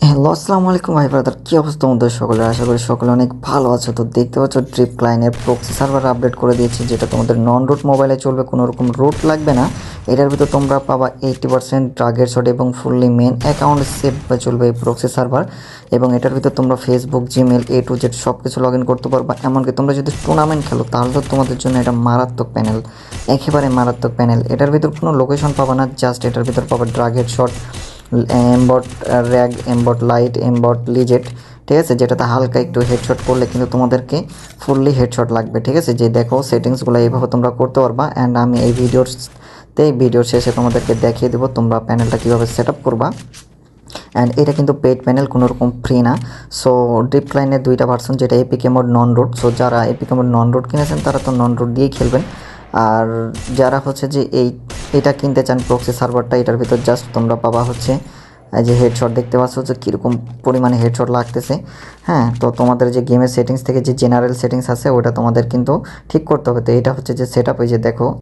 Hello, আসসালামু আলাইকুম ভাই ব্রাদার, কী অবস্থা তোমাদের সকলের? আশা করি সকলে অনেক ভালো আছো। তো দেখতে পাচ্ছ ড্রিপ ক্লাইনের প্রক্সি সার্ভার আপডেট করে দিয়েছি, যেটা তোমাদের নন রুট মোবাইলে চলবে, কোনো রকম রুট লাগবে না। এটার ভিতর তোমরা পাবা 80% ড্রাগের শট এবং ফুললি মেন অ্যাকাউন্ট সেভ চলবে এই প্রক্সি সার্ভার। এবং এটার ভিতর তোমরা Facebook, Gmail, A to Z সব কিছু লগ ইন করতে পারবা। এমনকি তোমরা যদি টুর্নামেন্ট খেলো তাহলে তো তোমাদের জন্য এটা মারাত্মক প্যানেল, একেবারে মারাত্মক প্যানেল। এটার ভিতর কোনো লোকেশন পাবা না, জাস্ট এটার ভিতর পাবা ড্রাগের শট, এমবট র্যাগ, এমবট লাইট, এমবট লিজেট, ঠিক আছে, যেটাতে হালকা একটু হেডশট করলে কিন্তু তোমাদেরকে ফুললি হেডশট লাগবে। ঠিক আছে, যে দেখো সেটিংসগুলো এইভাবে তোমরা করতে পারবা। অ্যান্ড আমি এই ভিডিওর শেষে তোমাদেরকে দেখিয়ে দেবো তোমরা প্যানেলটা কীভাবে সেট আপ করবা। অ্যান্ড এটা কিন্তু পেড প্যানেল, কোনো রকম ফ্রি না। সো ড্রিপ ক্লাইনের দুইটা ভার্সন, যেটা এপিকে মোড, নন রুট। সো যারা এপিকে মোড নন রুট কিনেছেন তারা তো নন রুট দিয়েই খেলবেন। আর যারা হচ্ছে যে এটা কিনতে চান প্রক্সি সার্ভারটা, এটার ভিতর জাস্ট তোমরা পাবা হচ্ছে এই যে হেডশট দেখতে পাচ্ছ যে কীরকম পরিমাণে হেডশট লাগতেছে। হ্যাঁ, তো তোমাদের যে গেমের সেটিংস থেকে যে জেনারেল সেটিংস আছে ওটা তোমাদের কিন্তু ঠিক করতে হবে। তো এটা হচ্ছে যে সেট আপ, এই যে দেখো